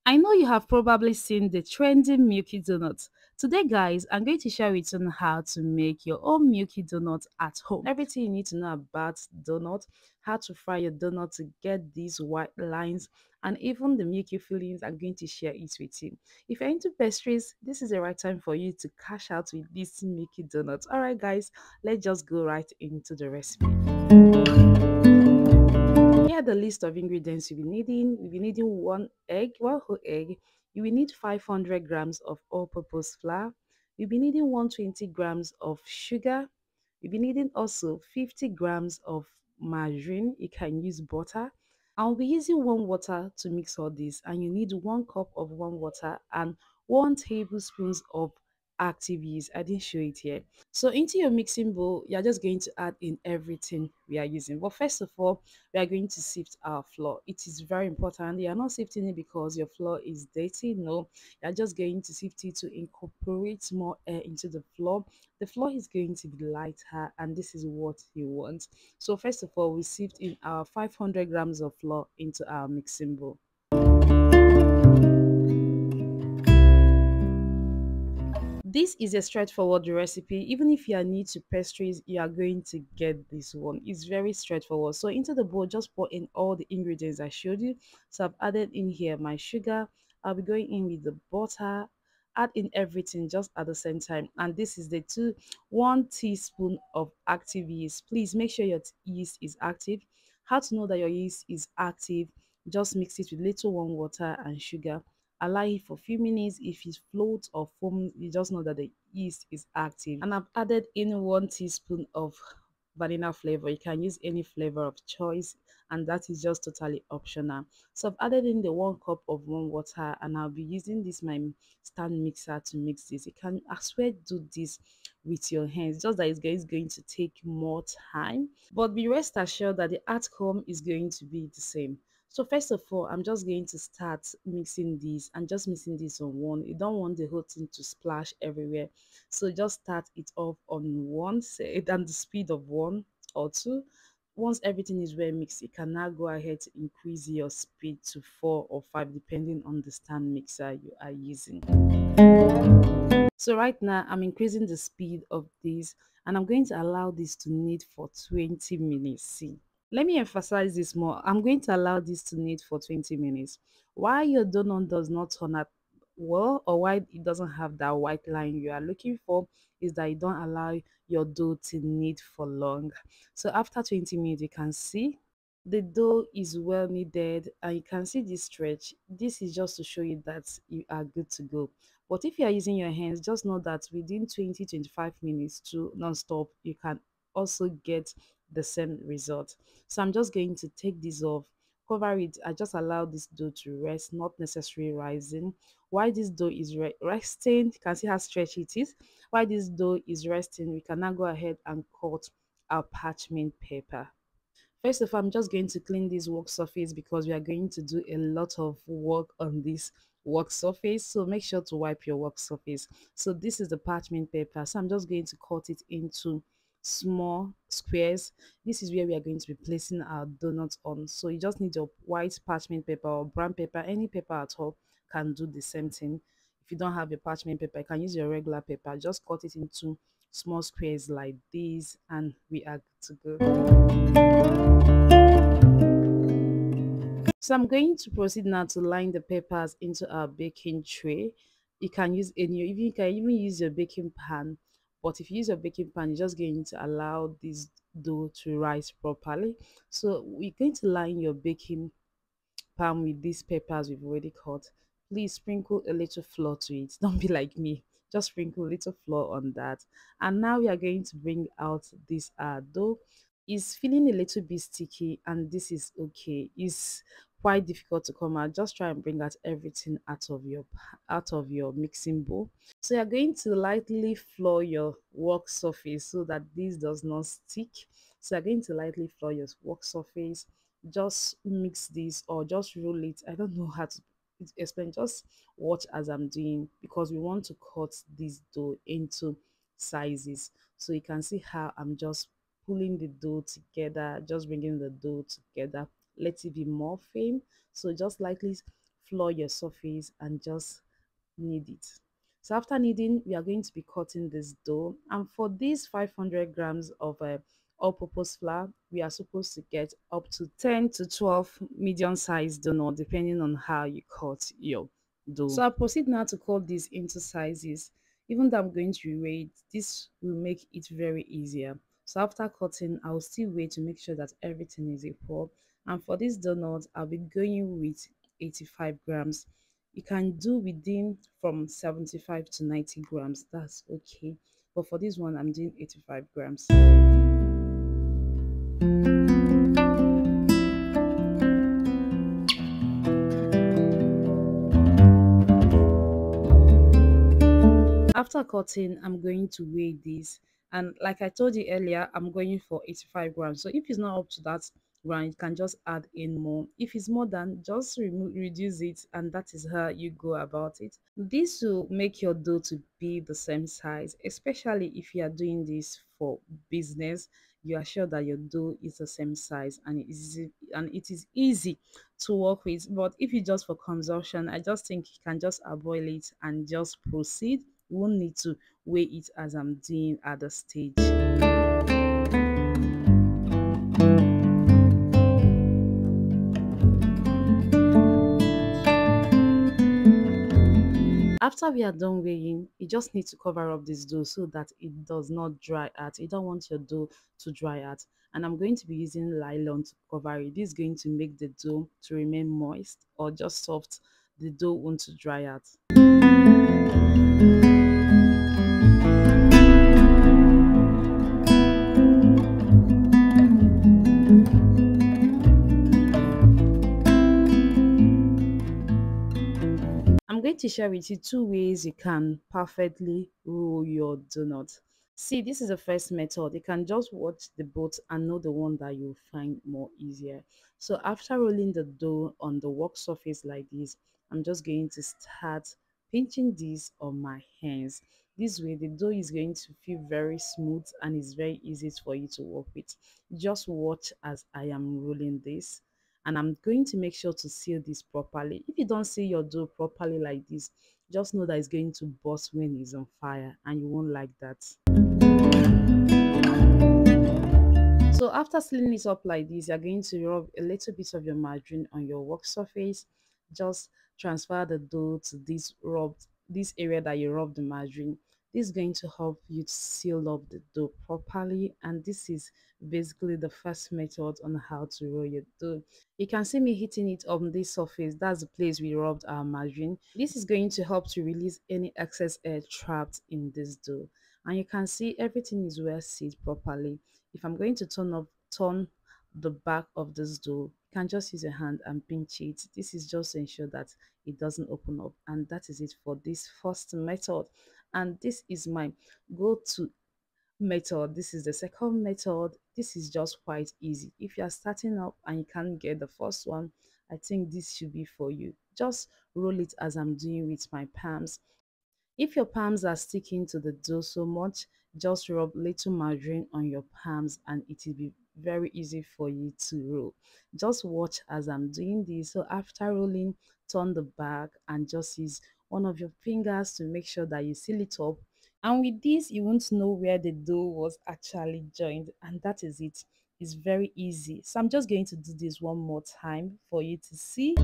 I know you have probably seen the trending Milky donuts. Today, guys, I'm going to share with you on how to make your own Milky donuts at home. Everything you need to know about donut, how to fry your donut to get these white lines, and even the Milky fillings. I'm going to share it with you. If you're into pastries, this is the right time for you to cash out with these Milky donuts. All right, guys, let's just go right into the recipe. Here are the list of ingredients you'll be needing. You'll be needing one whole egg. You will need 500 grams of all-purpose flour. You'll be needing 120 grams of sugar. You'll be needing also 50 grams of margarine. You can use butter. I'll be using warm water to mix all this, and you need 1 cup of warm water and 1 tablespoon of active yeast. I didn't show it here. So into your mixing bowl, you're just going to add in everything we are using. But first of all, we are going to sift our flour. It is very important. You are not sifting it because your flour is dirty. No, you are just going to sift it to incorporate more air into the flour. The flour is going to be lighter, and this is what you want. So first of all, we sift in our 500 grams of flour into our mixing bowl. This is a straightforward recipe. Even if you are new to pastries, you are going to get this one. It's very straightforward. So into the bowl, just pour in all the ingredients I showed you. So I've added in here my sugar. I'll be going in with the butter. Add in everything just at the same time. And this is the 1 teaspoon of active yeast. Please make sure your yeast is active. How to know that your yeast is active? Just mix it with little warm water and sugar. Allow it for a few minutes. If it floats or foams, you just know that the yeast is active. And I've added in 1 teaspoon of vanilla flavor. You can use any flavor of choice, and that is just totally optional. So I've added in the 1 cup of warm water, and I'll be using this my stand mixer to mix this. You can as well do this with your hands, just that it's going to take more time, but be rest assured that the outcome is going to be the same. So first of all, I'm just going to start mixing this and just mixing this on one. You don't want the whole thing to splash everywhere. So just start it off on one side and the speed of 1 or 2. Once everything is well mixed, you can now go ahead to increase your speed to 4 or 5 depending on the stand mixer you are using. So right now I'm increasing the speed of this, and I'm going to allow this to knead for 20 minutes. See, let me emphasize this more. I'm going to allow this to knead for 20 minutes. Why your donut does not turn out well, or why it doesn't have that white line you are looking for, is that you don't allow your dough to knead for long. So after 20 minutes, you can see the dough is well kneaded, and you can see this stretch. This is just to show you that you are good to go. But if you are using your hands, just know that within 20-25 minutes to non-stop, you can also get the same result. So I'm just going to take this off, cover it. I just allow this dough to rest, not necessarily rising. While this dough is resting, you can see how stretchy it is. While this dough is resting, we can now go ahead and cut our parchment paper. First of all, I'm just going to clean this work surface because we are going to do a lot of work on this work surface. So make sure to wipe your work surface. So this is the parchment paper. So I'm just going to cut it into small squares. This is where we are going to be placing our donuts on. So you just need your white parchment paper or brown paper. Any paper at all can do the same thing. If you don't have a parchment paper, you can use your regular paper. Just cut it into small squares like this, and we are good to go. So I'm going to proceed now to line the peppers into our baking tray. You can use any, even you can even use your baking pan. But if you use your baking pan, you're just going to allow this dough to rise properly. So we're going to line your baking pan with these peppers we've already cut. Please sprinkle a little flour to it. Don't be like me. Just sprinkle a little flour on that. And now we are going to bring out this dough. It's feeling a little bit sticky, and this is okay. It's quite difficult to come out. Just try and bring out everything out of your mixing bowl. So you're going to lightly flour your work surface so that this does not stick. So you're going to lightly flour your work surface. Just mix this or just roll it. I don't know how to explain. Just watch as I'm doing, because we want to cut this dough into sizes. So you can see how I'm just pulling the dough together, just bringing the dough together. Let it be more firm. So just lightly flour your surface and just knead it. So after kneading, we are going to be cutting this dough. And for these 500 grams of all-purpose flour, we are supposed to get up to 10 to 12 medium-sized donut, depending on how you cut your dough. So I'll proceed now to cut this into sizes. Even though I'm going to weigh it, this will make it very easier. So after cutting, I'll still weigh to make sure that everything is equal. And for this donut, I'll be going with 85 grams. You can do within from 75 to 90 grams. That's okay. But for this one, I'm doing 85 grams. After cutting, I'm going to weigh this. And like I told you earlier, I'm going for 85 grams. So if it's not up to that gram, you can just add in more. If it's more than, just reduce it. And that is how you go about it. This will make your dough to be the same size, especially if you are doing this for business. You are sure that your dough is the same size and it is easy to work with. But if you just for consumption, I just think you can just avoid it and just proceed. You won't need to weigh it as I'm doing at the stage. After we are done weighing, you just need to cover up this dough so that it does not dry out. You don't want your dough to dry out. And I'm going to be using nylon to cover it. This is going to make the dough to remain moist or just soft. The dough won't dry out. I'm going to share with you two ways you can perfectly roll your donut. See, this is the first method. You can just watch the both and know the one that you'll find more easier. So after rolling the dough on the work surface like this, I'm just going to start pinching this on my hands. This way, the dough is going to feel very smooth and it's very easy for you to work with. Just watch as I am rolling this, and I'm going to make sure to seal this properly. If you don't seal your dough properly like this, just know that it's going to burst when it's on fire and you won't like that. So after sealing it up like this, you're going to rub a little bit of your margarine on your work surface. Just transfer the dough to this area that you rub the margarine. This is going to help you to seal up the dough properly, and this is basically the first method on how to roll your dough. You can see me hitting it on this surface. That's the place we rubbed our margarine. This is going to help to release any excess air trapped in this dough, and you can see everything is well sealed properly. If I'm going to turn the back of this dough, you can just use your hand and pinch it. This is just to ensure that it doesn't open up, and that is it for this first method. And this is my go-to method. This is the second method. This is just quite easy. If you are starting up and you can't get the first one, I think this should be for you. Just roll it as I'm doing with my palms. If your palms are sticking to the dough so much, just rub little margarine on your palms and it will be very easy for you to roll. Just watch as I'm doing this. So after rolling, turn the back and just use one of your fingers to make sure that you seal it up. And with this, you won't know where the dough was actually joined, and that is it. It's very easy. So I'm just going to do this one more time for you to see.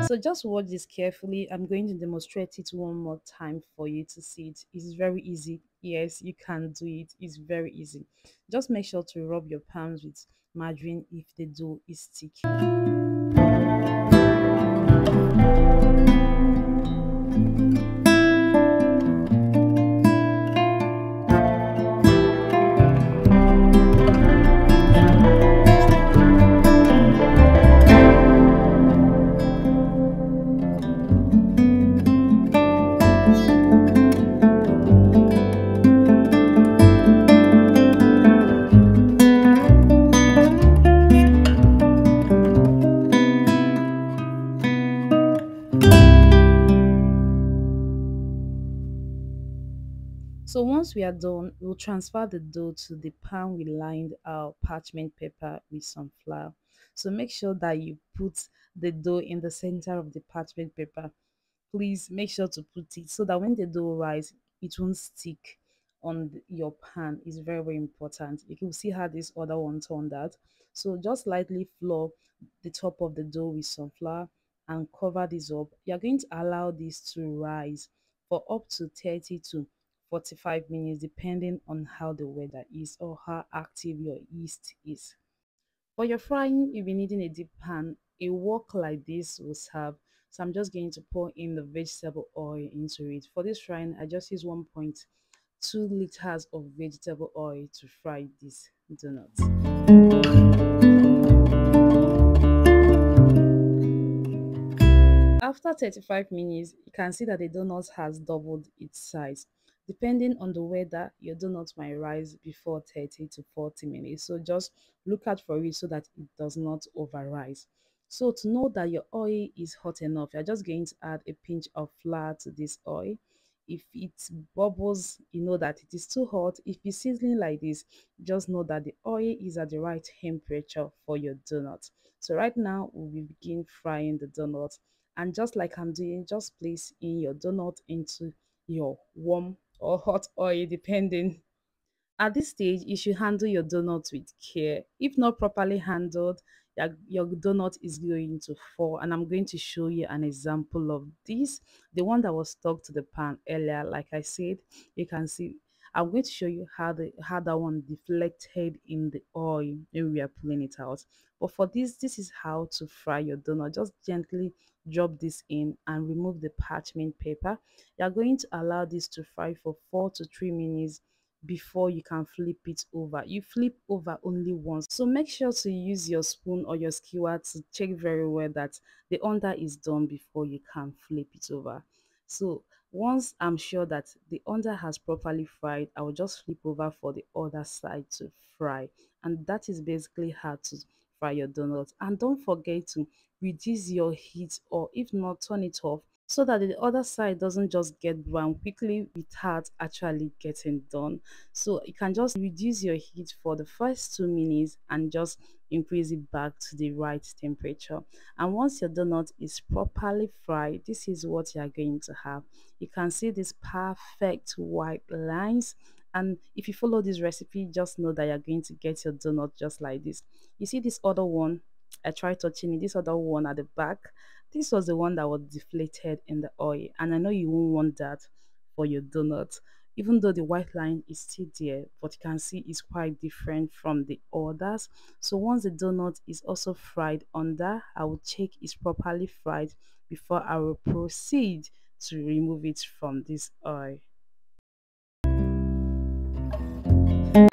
So just watch this carefully. I'm going to demonstrate it one more time for you to see it. It's very easy. Yes, you can do it. It's very easy. Just make sure to rub your palms with margarine if the dough is sticky. So once we are done, we'll transfer the dough to the pan we lined our parchment paper with some flour. So make sure that you put the dough in the center of the parchment paper. Please make sure to put it so that when the dough rise, it won't stick on your pan. It's very, very important. You can see how this other one turned out. So just lightly flour the top of the dough with some flour and cover this up. You're going to allow this to rise for up to 30 to 45 minutes depending on how the weather is or how active your yeast is. For your frying, you'll be needing a deep pan. A wok like this will serve. So I'm just going to pour in the vegetable oil into it. For this frying, I just use 1.2 liters of vegetable oil to fry these donuts. After 35 minutes, you can see that the donut has doubled its size. Depending on the weather, your donut might rise before 30 to 40 minutes. So just look out for it so that it does not over rise. So to know that your oil is hot enough, you're just going to add a pinch of flour to this oil. If it bubbles, you know that it is too hot. If it's sizzling like this, just know that the oil is at the right temperature for your donut. So right now, we will begin frying the donut. And just like I'm doing, just place in your donut into your warm or hot oil, depending. At this stage, you should handle your donut with care. If not properly handled, your donut is going to fall. And I'm going to show you an example of this. The one that was stuck to the pan earlier, like I said, you can see. I'm going to show you how that one deflected in the oil when we are pulling it out. But for this is how to fry your donut. Just gently drop this in and remove the parchment paper. You're going to allow this to fry for 4 to 3 minutes before you can flip it over. You flip over only once. So make sure to use your spoon or your skewer to check very well that the under is done before you can flip it over. So once I'm sure that the under has properly fried, I will just flip over for the other side to fry. And that is basically how to fry your donuts. And don't forget to reduce your heat, or if not, turn it off so that the other side doesn't just get brown quickly without actually getting done. So you can just reduce your heat for the first 2 minutes and just increase it back to the right temperature. And once your donut is properly fried, this is what you are going to have. You can see these perfect white lines. And if you follow this recipe, just know that you're going to get your donut just like this. You see this other one? I tried touching it. This other one at the back, this was the one that was deflated in the oil, and I know you won't want that for your donut. Even though the white line is still there, but you can see it's quite different from the others. So once the donut is also fried under, I will check it's properly fried before I will proceed to remove it from this oil.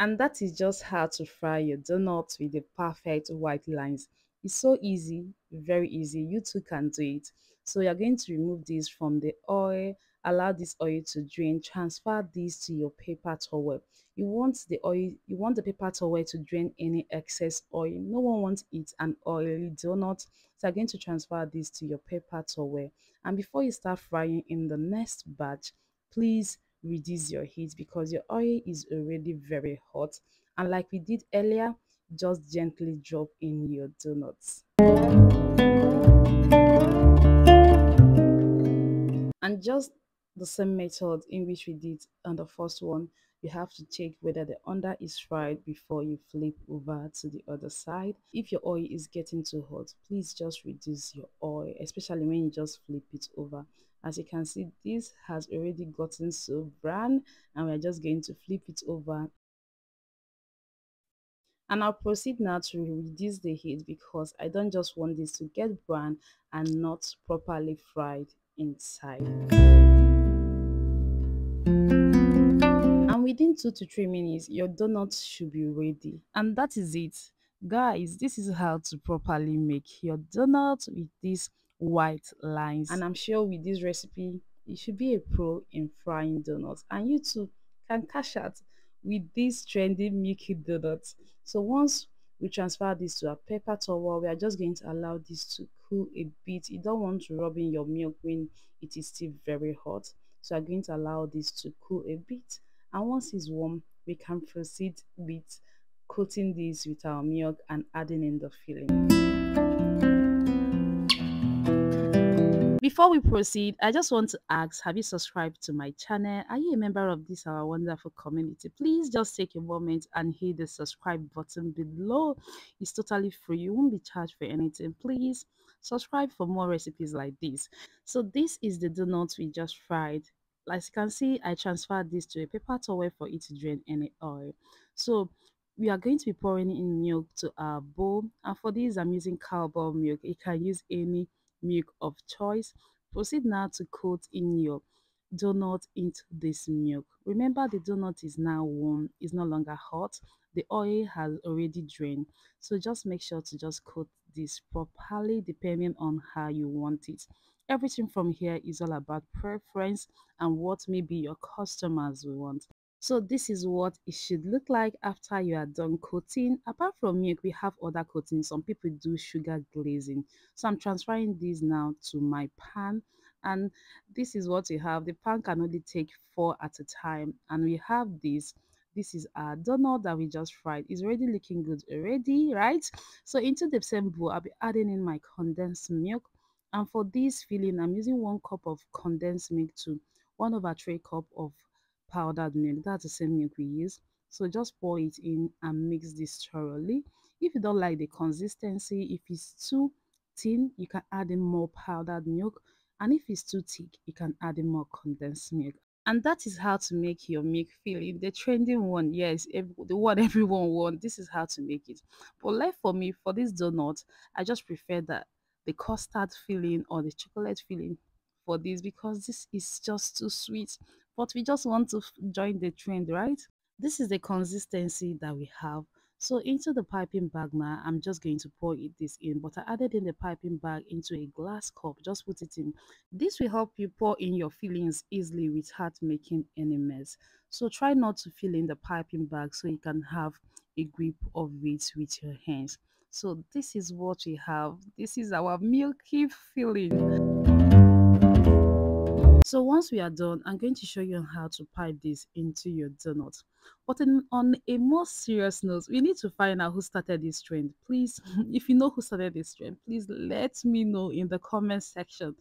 And that is just how to fry your donuts with the perfect white lines. It's so easy, very easy. You too can do it. So you're going to remove this from the oil, allow this oil to drain, transfer this to your paper towel. You want the paper towel to drain any excess oil. No one wants it an oily donut. So you're going to transfer this to your paper towel. And before you start frying in the next batch, please reduce your heat because your oil is already very hot, and like we did earlier, just gently drop in your donuts. And just the same method in which we did on the first one, you have to check whether the under is fried before you flip over to the other side. If your oil is getting too hot, please just reduce your oil, especially when you just flip it over. As you can see, this has already gotten so brown, and we're just going to flip it over. And I'll proceed now to reduce the heat because I don't just want this to get brown and not properly fried inside. And within 2 to 3 minutes, your donuts should be ready. And that is it. Guys, this is how to properly make your donuts with these white lines. And I'm sure with this recipe, you should be a pro in frying donuts. And you too can cash out with these trendy Milky donuts. So once we transfer this to a paper towel, we are just going to allow this to cool a bit. You don't want to rub in your milk when it is still very hot. So I'm going to allow this to cool a bit, And once it's warm, we can proceed with coating this with our milk and adding in the filling. Before we proceed, I just want to ask, have you subscribed to my channel? Are you a member of this our wonderful community? Please just take a moment and hit the subscribe button below. It's totally free. You won't be charged for anything. Please subscribe for more recipes like this. So this is the donuts we just fried. As you can see, I transferred this to a paper towel for it to drain any oil. So we are going to be pouring in milk to our bowl, and for this I'm using cowbell milk. You can use any milk of choice. Proceed now to coat in your donut into this milk. Remember, the donut is now warm, it's no longer hot. The oil has already drained. So just make sure to just coat this properly depending on how you want it. Everything from here is all about preference and what maybe your customers will want. So this is what it should look like after you are done coating. Apart from milk, we have other coatings. Some people do sugar glazing. So I'm transferring this now to my pan, and this is what we have. The pan can only take 4 at a time, and we have this. This is our donut that we just fried. It's already looking good already, right? So into the same bowl, I'll be adding in my condensed milk. And for this filling, I'm using 1 cup of condensed milk to 1/3 cup of powdered milk. That's the same milk we use. So just pour it in and mix this thoroughly. If you don't like the consistency, if it's too thin, you can add in more powdered milk, and if it's too thick, you can add in more condensed milk. And that is how to make your milk filling, the trending one. Yes, the one everyone wants. This is how to make it. But like for me, for this donut, I just prefer that the custard filling or the chocolate filling for this, because this is just too sweet. But we just want to join the trend, right? This is the consistency that we have. So into the piping bag now, I'm just going to pour this in, but I added in the piping bag into a glass cup. Just put it in. This will help you pour in your fillings easily without making any mess. So try not to fill in the piping bag so you can have a grip of it with your hands. So this is what we have. This is our milky filling. So once we are done, I'm going to show you on how to pipe this into your donut. But on a more serious note, we need to find out who started this trend. Please, if you know who started this trend, please let me know in the comment section.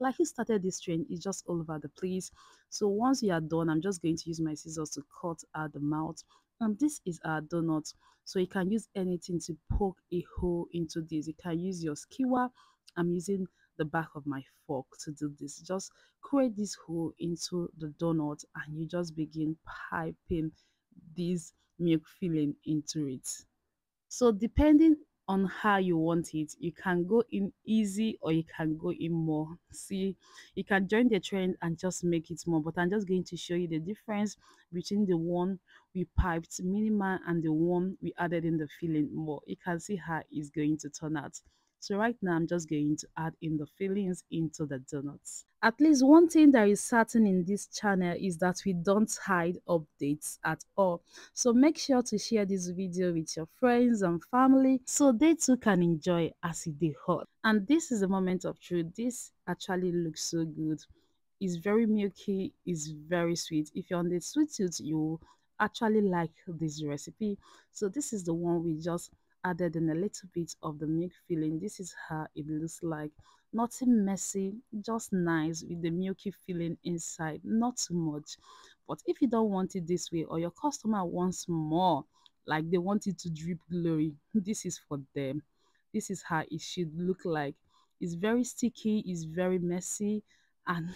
Like, who started this trend? It's just all over the place. So once you are done, I'm just going to use my scissors to cut out the mouth. And this is our donut. So you can use anything to poke a hole into this. You can use your skewer. I'm using the back of my fork to do this. Just create this hole into the donut and you just begin piping this milk filling into it. So depending on how you want it, you can go in easy or you can go in more. See, you can join the trend and just make it more, but I'm just going to show you the difference between the one we piped minimal and the one we added in the filling more. You can see how it's going to turn out. So right now I'm just going to add in the fillings into the donuts. At least one thing that is certain in this channel is that we don't hide updates at all. So make sure to share this video with your friends and family so they too can enjoy as it dey hot. And this is a moment of truth. This actually looks so good. It's very milky, it's very sweet. If you're on the sweet tooth, you actually like this recipe. So this is the one we just added in a little bit of the milk filling. This is how it looks like. Nothing messy, just nice with the milky filling inside, not too much. But if you don't want it this way or your customer wants more, like they want it to drip glory, this is for them. This is how it should look like. It's very sticky, it's very messy, and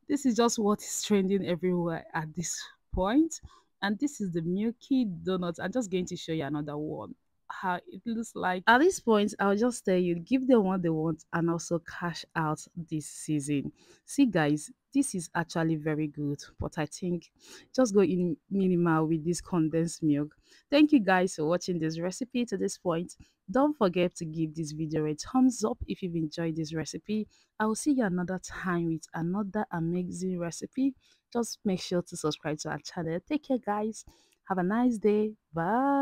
this is just what is trending everywhere at this point. And this is the Milky Donuts. I'm just going to show you another one. How it looks like. At this point, I'll just tell you, give them what they want and also cash out this season. See, guys, this is actually very good, but I think just go in minimal with this condensed milk. Thank you guys for watching this recipe to this point. Don't forget to give this video a thumbs up if you've enjoyed this recipe. I will see you another time with another amazing recipe. Just make sure to subscribe to our channel. Take care, guys. Have a nice day. Bye.